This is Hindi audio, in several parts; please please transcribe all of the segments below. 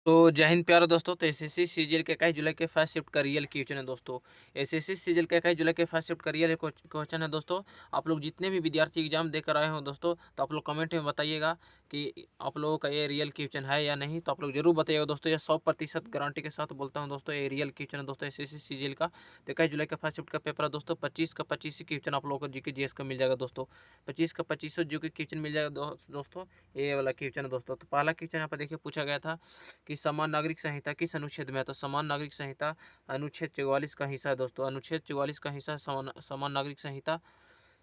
तो जय हिंद प्यारे दोस्तों। तो एसएससी सीजीएल के 21 जुलाई के फर्स्ट शिफ्ट का रियल क्वेश्चन है दोस्तों। एसएससी सीजीएल के 21 जुलाई के फर्स्ट शिफ्ट का रियल क्वेश्चन है दोस्तों। आप लोग जितने भी विद्यार्थी एग्जाम देकर आए हो दोस्तों, तो आप लोग कमेंट में बताइएगा कि आप लोगों का ये रियल क्वेश्चन है या नहीं। तो आप लोग जरूर बताइएगा दोस्तों। ये 100% गारंटी के साथ बोलता हूँ दोस्तों, ये रियल क्वेश्चन है दोस्तों एसएससी सीजीएल का। तो 21 जुलाई का फर्स्ट शिफ्ट का पेपर है दोस्तों। 25 का 25 ही क्वेश्चन आप लोगों को जीके जीएस का मिल जाएगा दोस्तों। 25 का 25 जीके क्वेश्चन मिल जाएगा दोस्तों। ये वाला क्वेश्चन है दोस्तों। तो पहला क्वेश्चन यहाँ पर देखिए पूछा गया था कि समान नागरिक संहिता किस अनुच्छेद में है। तो समान नागरिक संहिता अनुच्छेद 44 का हिस्सा है दोस्तों। अनुच्छेद 44 का हिस्सा समान नागरिक संहिता।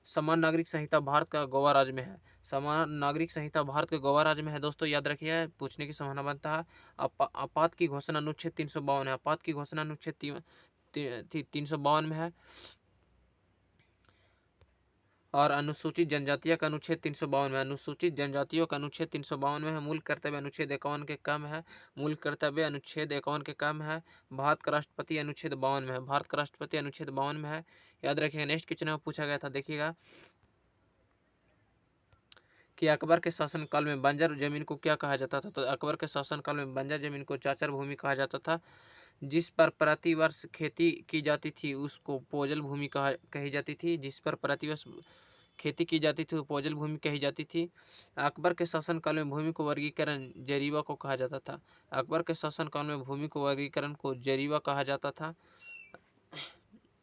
समान नागरिक संहिता भारत का गोवा राज्य में है। समान नागरिक संहिता भारत के गोवा राज्य में है दोस्तों, याद रखिए, पूछने की संभावना बनता है। आपात की घोषणा अनुच्छेद 352 है। आपात की घोषणा अनुच्छेद 352 में है। और अनुसूचित जनजातियों का अनुच्छेद 352 में। अनुसूचित जनजातियों का अनुच्छेद 352 में है। मूल कर्तव्य अनुच्छेद 51 के कम है। मूल कर्तव्य अनुच्छेद 51 के कम है। भारत का राष्ट्रपति अनुच्छेद 52 में है। भारत का राष्ट्रपति अनुच्छेद 52 में है। याद रखिएगा। नेक्स्ट क्वेश्चन में पूछा गया था, देखिएगा कि अकबर के शासनकाल में बंजर जमीन को क्या कहा जाता था। तो अकबर के शासनकाल में बंजर जमीन को चाचर भूमि कहा जाता था। जिस पर प्रति वर्ष खेती की जाती थी उसको पोजल भूमि कही जाती थी। जिस पर प्रति वर्ष खेती की जाती थी वो पोजल भूमि कही जाती थी। अकबर के शासनकाल में भूमि को वर्गीकरण जरीवा को कहा जाता था। अकबर के शासनकाल में भूमि को वर्गीकरण को जरीवा कहा जाता था।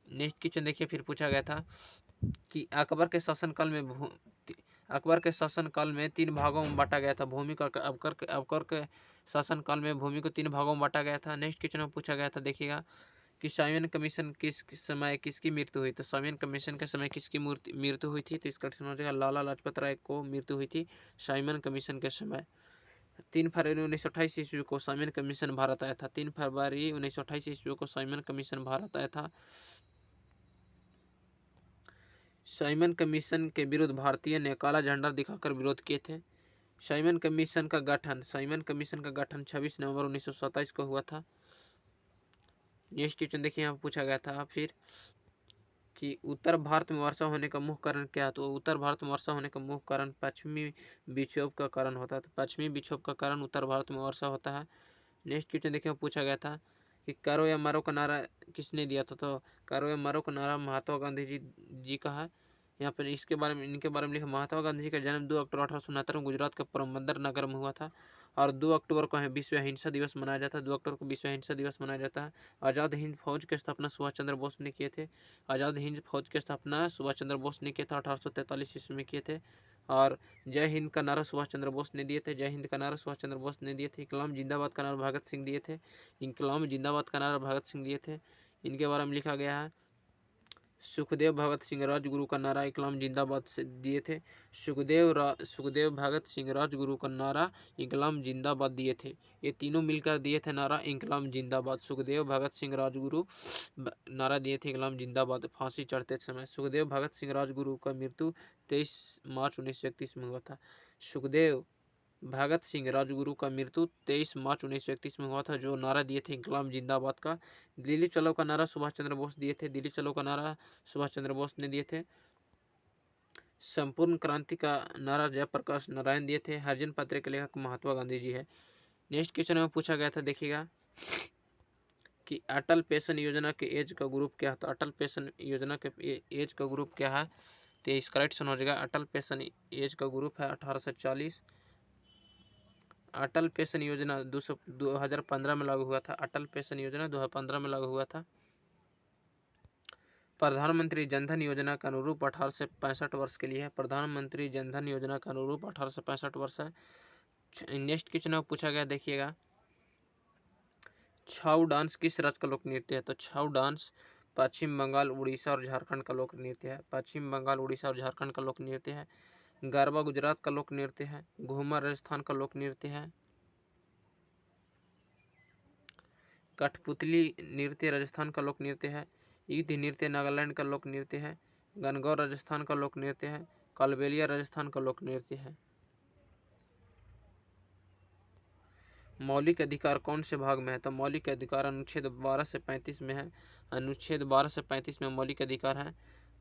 नेक्स्ट क्वेश्चन देखिए, फिर पूछा गया था कि अकबर के शासनकाल में 3 भागों में बांटा गया था भूमि का। अकबर के शासनकाल में भूमि को 3 भागों में बांटा गया था। नेक्स्ट क्वेश्चन में पूछा गया था, देखिएगा कि साइमन कमीशन किस समय किसकी मृत्यु हुई। तो साइमन कमीशन के समय किसकी मृत्यु हुई थी। तो इसका समझेगा लाला लाजपत राय को मृत्यु हुई थी साइमन कमीशन के समय। 3 फरवरी 1928 ईस्वी को साइमन कमीशन भारत आया था। 3 फरवरी 1928 ईस्वी को साइमन कमीशन भारत आया था। साइमन कमीशन के विरुद्ध भारतीय ने काला झंडा दिखाकर विरोध किए थे। साइमन कमीशन का गठन 26 नवंबर 1927 को हुआ था। नेक्स्ट क्वेश्चन देखिए, यहाँ पूछा गया था फिर कि उत्तर भारत में वर्षा होने का मुख्य कारण क्या है। तो उत्तर भारत में वर्षा होने का मुख्य कारण पश्चिमी विक्षोभ का कारण होता है। तो पश्चिमी विक्षोभ का कारण उत्तर भारत में वर्षा होता है। नेक्स्ट क्वेश्चन देखिए, पूछा गया था कि करो या मरो का नारा किसने दिया था। तो करो या मरो का नारा महात्मा गांधी जी का है। यहाँ पर इनके बारे में लिखा, महात्मा गांधी जी का जन्म 2 अक्टूबर 1869 में गुजरात के पोरबंदर नगर में हुआ था। और 2 अक्टूबर को विश्व अहिंसा दिवस मनाया जाता है। 2 अक्टूबर को विश्व अहिंसा दिवस मनाया जाता है। आज़ाद हिंद फौज की स्थापना सुभाष चंद्र बोस ने किए थे। आज़ाद हिंद फौज की स्थापना सुभाष चंद्र बोस ने किया था, 1843 ईस्वी में किए थे। और जय हिंद का नारा सुभाष चंद्र बोस ने दिए थे। जय हिंद का नारा सुभाष चंद्र बोस ने दिए थे। इनकलाब जिंदाबाद का नारा भगत सिंह दिए थे। इनकलाब जिंदाबाद का नारा भगत सिंह दिए थे। इनके बारे में लिखा गया है, सुखदेव भगत सिंह राजगुरु का नारा इकलाम जिंदाबाद से दिए थे। सुखदेव भगत सिंह राजगुरु का नारा इकलाम जिंदाबाद दिए थे। ये तीनों मिलकर दिए थे नारा इकलाम जिंदाबाद। सुखदेव भगत सिंह राजगुरु नारा दिए थे इकलाम जिंदाबाद फांसी चढ़ते समय। सुखदेव भगत सिंह राजगुरु का मृत्यु 23 मार्च 1931 में हुआ था। सुखदेव भगत सिंह राजगुरु का मृत्यु 23 मार्च 1931 में हुआ था, जो नारा दिए थे इंकलाब जिंदाबाद का। दिल्ली चलो का नारा सुभाष चंद्र बोस दिए थे। दिल्ली चलो का नारा सुभाष चंद्र बोस ने दिए थे। संपूर्ण क्रांति का नारा जयप्रकाश नारायण दिए थे। हरिजन पत्र के लेखक महात्मा गांधी जी है। नेक्स्ट क्वेश्चन में पूछा गया था, देखिएगा कि अटल पेंशन योजना के एज का ग्रुप क्या है। तो अटल पेंशन योजना के एज का ग्रुप क्या है। तो इस करेक्ट हो जाएगा। अटल पेंशन एज का ग्रुप है 1840। अटल पेंशन योजना 2015 में लागू हुआ था। अटल पेंशन योजना 2015 में लागू हुआ था। प्रधानमंत्री जनधन योजना का अनुरूप 18 से 65 वर्ष के लिए है। प्रधानमंत्री जनधन योजना का अनुरूप 18 से 65 वर्ष है। नेक्स्ट क्वेश्चन पूछा गया, देखिएगा छाऊ डांस किस राज्य का लोक नृत्य है। तो छाऊ डांस पश्चिम बंगाल, उड़ीसा और झारखंड का लोक नृत्य है। पश्चिम बंगाल, उड़ीसा और झारखंड का लोक नृत्य है। गरबा गुजरात का लोक नृत्य है। घूमर राजस्थान का लोक नृत्य है। कठपुतली नृत्य राजस्थान का लोक नृत्य है। युद्ध नृत्य नागालैंड का लोक नृत्य है। गणगौर राजस्थान का लोक नृत्य है। कालबेलिया राजस्थान का लोक नृत्य है। मौलिक अधिकार कौन से भाग में है। तो मौलिक अधिकार अनुच्छेद 12 से 35 में है। अनुच्छेद 12 से 35 में मौलिक अधिकार है।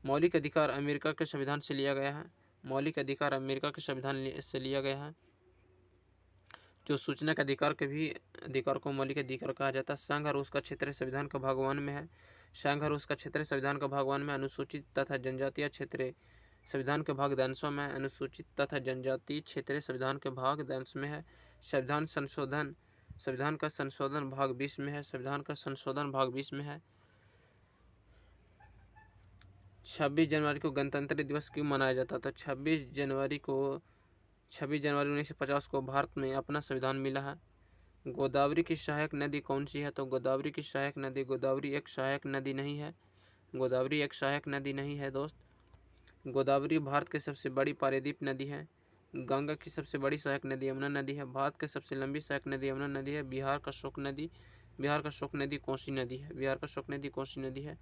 मौलिक अधिकार अमेरिका के संविधान से लिया गया है। मौलिक अधिकार अमेरिका के संविधान से लिया गया है। जो सूचना के अधिकार के भी अधिकार को मौलिक अधिकार कहा जाता है। संघ और उसका क्षेत्र संविधान का भाग 1 में है। संघ और उसका क्षेत्र संविधान का भाग 1 में अनुसूचित तथा जनजातीय क्षेत्र संविधान के भाग 10 में अनुसूचित तथा जनजातीय क्षेत्र संविधान के भाग 10 में है। संविधान का संशोधन भाग 20 में है। संविधान का संशोधन भाग 20 में है। 26 जनवरी को गणतंत्र दिवस क्यों मनाया जाता था? 26 जनवरी 1950 को भारत में अपना संविधान मिला है। गोदावरी की सहायक नदी कौन सी है? तो गोदावरी की सहायक नदी, गोदावरी एक सहायक नदी नहीं है। गोदावरी एक सहायक नदी नहीं है दोस्त। गोदावरी भारत की सबसे बड़ी पारिद्वीप नदी है। गंगा की सबसे बड़ी सहायक नदी यमुना नदी है। भारत की सबसे लंबी सहायक नदी यमुना नदी है। बिहार का शोक नदी कोसी नदी है। बिहार का शोक नदी कोसी नदी है।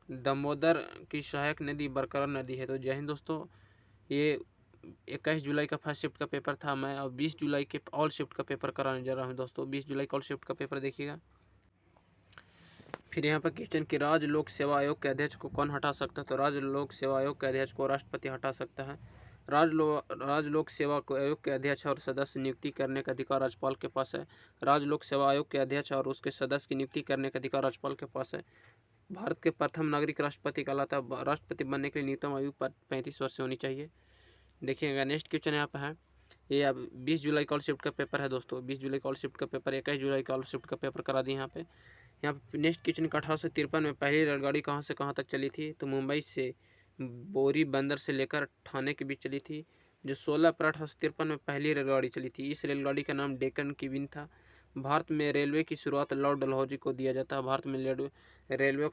दामोदर की सहायक नदी बरकरार नदी है। तो जय हिंद दोस्तों, ये 21 जुलाई का फर्स्ट शिफ्ट का पेपर था। मैं अब 20 जुलाई के ऑल शिफ्ट का पेपर कराने जा रहा हूँ दोस्तों। 20 जुलाई का ऑल शिफ्ट का पेपर देखिएगा। फिर यहाँ पर क्वेश्चन कि राज्य लोक सेवा आयोग के अध्यक्ष को कौन हटा सकता है? तो राज्य लोक सेवा आयोग के अध्यक्ष को राष्ट्रपति हटा सकता है। राज्य लोक सेवा आयोग के अध्यक्ष और सदस्य नियुक्ति करने का अधिकार राज्यपाल के पास है। राज्य लोक सेवा आयोग के अध्यक्ष और उसके सदस्य की नियुक्ति करने का अधिकार राज्यपाल के पास है। भारत के प्रथम नागरिक राष्ट्रपति कहलाता है। राष्ट्रपति बनने के लिए न्यूनतम आयु 35 वर्ष से होनी चाहिए। देखिएगा नेक्स्ट क्वेश्चन यहाँ पर है, ये अब 20 जुलाई का ऑल शिफ्ट का पेपर है दोस्तों। 20 जुलाई का ऑल शिफ्ट का पेपर, 21 जुलाई का ऑल शिफ्ट का पेपर करा दिए यहाँ पे। यहाँ पे नेक्स्ट क्वेश्चन 1853 में पहली रेलगाड़ी कहाँ से कहाँ तक चली थी? तो मुंबई से बोरी बंदर से लेकर ठाणे के बीच चली थी। जो 16 अप्रैल 1853 में पहली रेलगाड़ी चली थी, इस रेलगाड़ी का नाम डेक्कन क्वीन था। भारत में रेलवे की शुरुआत लॉर्ड डलहौजी को दिया जाता है। भारत में रेलवे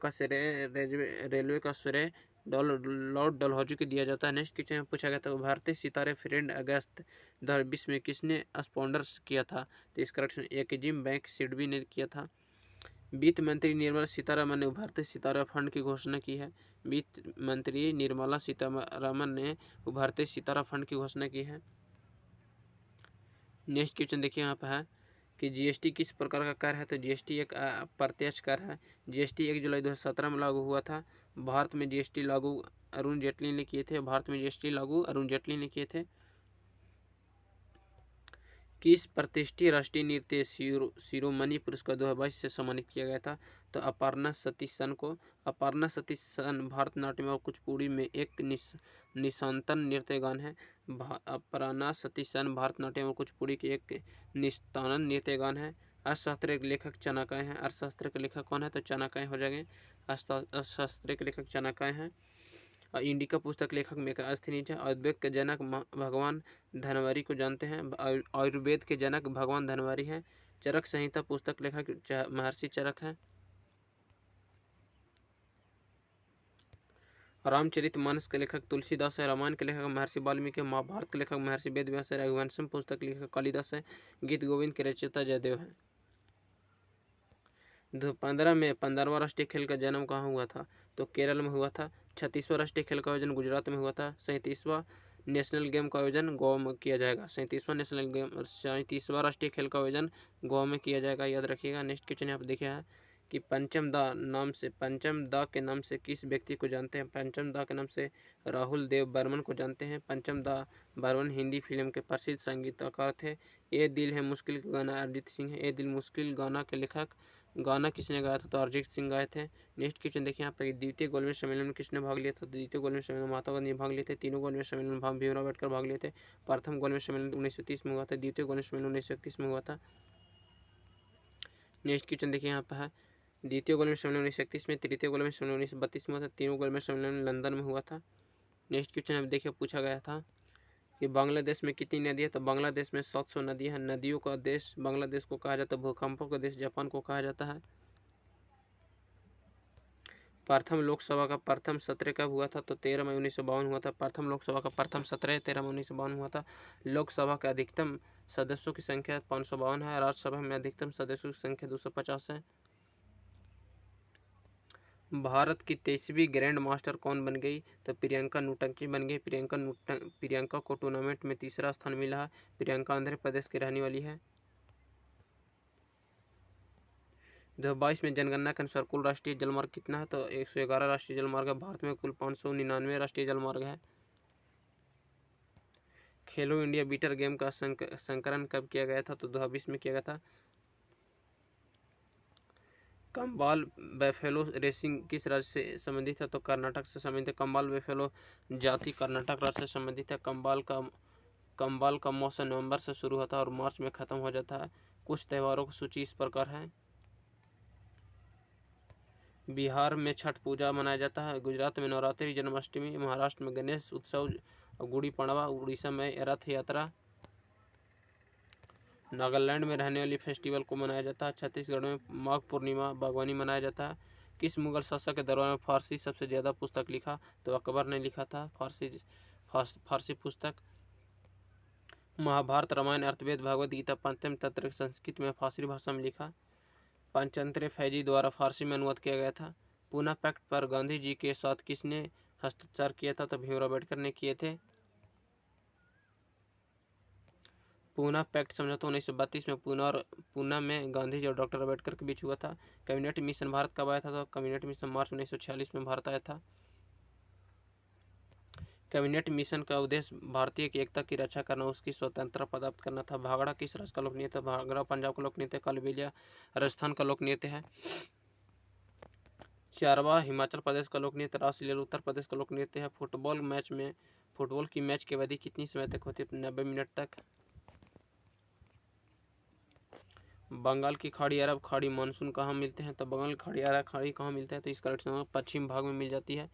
का श्रेय लॉर्ड डलहौजी को दिया जाता है। नेक्स्ट क्वेश्चन पूछा गया था, भारतीय सितारे फ्रेंड अगस्त 2020 में किसने स्पॉन्सर किया था? तो इसका करेक्शन एक्जिम बैंक सिडबी ने किया था। वित्त मंत्री निर्मला सीतारमन ने उभरते सितारा फंड की घोषणा की है। वित्त मंत्री निर्मला सीतारमन ने उभरते सितारा फंड की घोषणा की है। नेक्स्ट क्वेश्चन देखिए यहाँ पर है कि जीएसटी किस प्रकार का कर है? तो जीएसटी एक प्रत्यक्ष कर है। जीएसटी 1 जुलाई 2017 में लागू हुआ था। भारत में जीएसटी लागू अरुण जेटली ने किए थे। भारत में जीएसटी लागू अरुण जेटली ने किए थे। किस प्रतिष्ठित राष्ट्रीय नृत्य शिरोमणि पुरस्कार 2022 से सम्मानित किया गया था? तो अपर्णा सतीशन को। अपर्णा सतीशन भरतनाट्यम और कुचिपुड़ी में एक निशांतन नृत्य गान है। अपर्णा सतीशन भरतनाट्यम और कुचिपुड़ी की एक निस्तानन नृत्य गान है। अर्थशास्त्र के लेखक चाणक्य हैं। अर्थशास्त्र के लेखक कौन है? तो चाणक्य हो जाएंगे। अर्थशास्त्र के लेखक चाणक्य हैं। इंडिका पुस्तक लेखक मेका अस्थनीज है। आयुर्वेद के जनक भगवान धनवरी को जानते हैं। आयुर्वेद के जनक भगवान धनवरी हैं। चरक संहिता पुस्तक लेखक महर्षि चरक हैं। रामचरितमानस के लेखक तुलसीदास है। रामायण के लेखक महर्षि वाल्मीकि। महाभारत के लेखक महर्षि वेदव्यास है। रघुवंशम पुस्तक लेखक कालिदास है। गीत गोविंद के रचयिता जयदेव हैं। 2015 में 15वां राष्ट्रीय खेल का जन्म कहाँ हुआ था? तो केरल में हुआ था। 36वां राष्ट्रीय खेल का आयोजन गुजरात में हुआ था। 37वां नेशनल गेम का आयोजन गोवा में किया जाएगा। 37वां राष्ट्रीय खेल का आयोजन गोवा में किया जाएगा, याद रखिएगा। नेक्स्ट क्वेश्चन यहाँ पर देखिए है कि पंचम दा के नाम से किस व्यक्ति को जानते हैं? पंचम दा के नाम से राहुल देव बर्मन को जानते हैं। पंचम दा बर्मन हिंदी फिल्म के प्रसिद्ध संगीतकार थे। ये दिल है मुश्किल का गाना अरिजीत सिंह है। ये दिल मुश्किल गाना के लेखक, गाना किसने गाया था? तो अरिजीत सिंह गाए थे। नेक्स्ट क्वेश्चन देखिए यहाँ पर द्वितीय गोलमेज सम्मेलन में किसने भाग लिया था? द्वितीय गोलमेज सम्मेलन में महात्मा गांधी भाग लिए थे। तीनों गोलमेज सम्मेलन में भीमराव अम्बेडकर भाग लिए थे। प्रथम गोलमेज सम्मेलन 1930 में हुआ था। द्वितीय गोलमेज सम्मेलन 1931 में हुआ था। नेक्स्ट क्वेश्चन देखिए यहाँ पर है द्वितीय गोलमेज सम्मेलन 1931 में, तृतीय गोलमेज सम्मेलन 1932 में हुआ था। तीनों गोलमेज सम्मेलन लंदन में हुआ था। नेक्स्ट क्वेश्चन अब देखिए पूछा गया था कि बांग्लादेश में कितनी नदी है? तो बांग्लादेश में 700 नदियाँ हैं। नदियों का देश बांग्लादेश को कहा जाता है। भूकंपों का देश जापान को कहा जाता है। प्रथम लोकसभा का प्रथम सत्र कब हुआ था? तो 13 मई 1952 हुआ था। प्रथम लोकसभा का प्रथम सत्र 13 मई 1952 हुआ था। लोकसभा का अधिकतम सदस्यों की संख्या 552 है। राज्यसभा में अधिकतम सदस्यों की संख्या 250 है। भारत की 23वीं ग्रैंड मास्टर कौन बन गई? तो प्रियंका नूटंकी बन गई। प्रियंका को टूर्नामेंट में तीसरा स्थान मिला है। प्रियंका आंध्र प्रदेश की रहने वाली है। 2022 में जनगणना के अनुसार कुल राष्ट्रीय जलमार्ग कितना है? तो 111 राष्ट्रीय जलमार्ग है। भारत में कुल 599 राष्ट्रीय जलमार्ग है। खेलो इंडिया बीटर गेम का संकलन कब किया गया था? तो 2020 में किया गया था। कंबाल बेफेलो रेसिंग किस राज्य से संबंधित है? तो कर्नाटक से संबंधित है। कंबाल बेफेलो जाति कर्नाटक राज्य से संबंधित है। कंबाल का मौसम नवंबर से शुरू होता है और मार्च में खत्म हो जाता है। कुछ त्योहारों की सूची इस प्रकार है। बिहार में छठ पूजा मनाया जाता है। गुजरात में नवरात्रि, जन्माष्टमी, महाराष्ट्र में गणेश उत्सव, गुड़ी पड़वा, उड़ीसा में रथ यात्रा, नागालैंड में रहने वाली फेस्टिवल को मनाया जाता है। छत्तीसगढ़ में माघ पूर्णिमा बागवानी मनाया जाता है। किस मुगल शासक के दरबार में फारसी सबसे ज़्यादा पुस्तक लिखा? तो अकबर ने लिखा था फारसी पुस्तक। महाभारत, रामायण, अर्थवेद, भगवद गीता, पंचम तंत्र संस्कृत में फारसी भाषा में लिखा। पंचतंत्र फैजी द्वारा फारसी में अनुवाद किया गया था। पूना पैक्ट पर गांधी जी के साथ किसने हस्ताक्षर किया था? तो भीमराव अम्बेडकर ने किए थे। पूना पैक्ट समझौता 1932 में पूना में गांधी जी और डॉक्टर अम्बेडकर के बीच हुआ था। कैबिनेट मिशन भारत कब आया था? तो कैबिनेट मिशन मार्च 1946 में भारत आया था। कैबिनेट मिशन का उद्देश्य भारतीय की एकता की रक्षा करना, उसकी स्वतंत्रता प्राप्त करना था। भांगड़ा किस राज्य का लोक नृत्य है? भांगड़ा पंजाब का लोक नृत्य है। कालबेलिया राजस्थान का लोक नृत्य है। चारवा हिमाचल प्रदेश का लोक नृत्य। रासलीला उत्तर प्रदेश का लोक नृत्य है। फुटबॉल की मैच की अवधि कितनी समय तक होती है? 90 मिनट तक। बंगाल की खाड़ी, अरब खाड़ी, मानसून कहाँ मिलते हैं? तो बंगाल की खाड़ी, अरब खाड़ी कहाँ मिलते हैं? तो इसका पश्चिम भाग में मिल जाती है।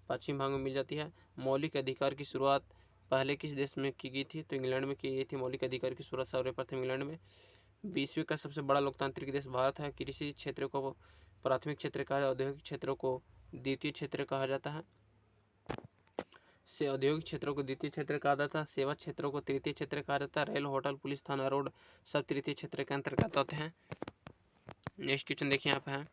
पश्चिम भाग में मिल जाती है। मौलिक अधिकार की शुरुआत पहले किस देश में की गई थी? तो इंग्लैंड में की गई थी। मौलिक अधिकार की शुरुआत सर्वप्रथम इंग्लैंड में। विश्व का सबसे बड़ा लोकतांत्रिक देश भारत है। कृषि क्षेत्र को प्राथमिक क्षेत्र कहा जाता है, औद्योगिक क्षेत्रों को द्वितीय क्षेत्र कहा जाता है। से औद्योगिक क्षेत्रों को द्वितीय क्षेत्र कहा जाता है। सेवा क्षेत्रों को तृतीय क्षेत्र कहा जाता है। रेल, होटल, पुलिस थाना, रोड सब तृतीय क्षेत्र के अंतर्गत आते हैं। नेक्स्ट क्वेश्चन देखिए यहाँ पे है।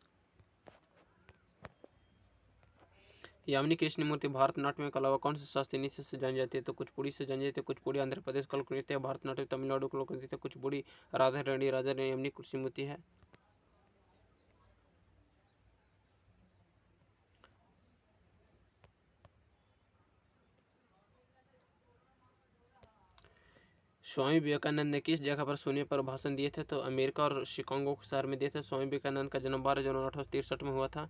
यामिनी कृष्णमूर्ति भारतनाट्यम के अलावा कौन से शास्त्रीय नृत्य से जानी जाती है? तो कुचिपुड़ी से जानी जाती है। कुचिपुड़ी आंध्र प्रदेश का लोक नृत्य है। भारतनाट्यम तमिलनाडु का लोक नृत्य है। कुचिपुड़ी राधा रानी यामिनी कृष्णमूर्ति है। स्वामी विवेकानंद ने किस जगह पर सोने पर भाषण दिए थे? तो अमेरिका और शिकागो शहर में दिए थे। स्वामी विवेकानंद का जन्म 12 जनवरी 1863 में हुआ था।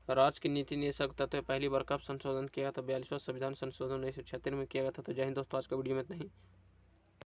राज्य की नीति निदेशक तत्व पहली बार कब संशोधन किया था? 42वां संविधान संशोधन 1976 में किया गया था। तो जय हिंद दोस्तों, आज का वीडियो में इतना ही।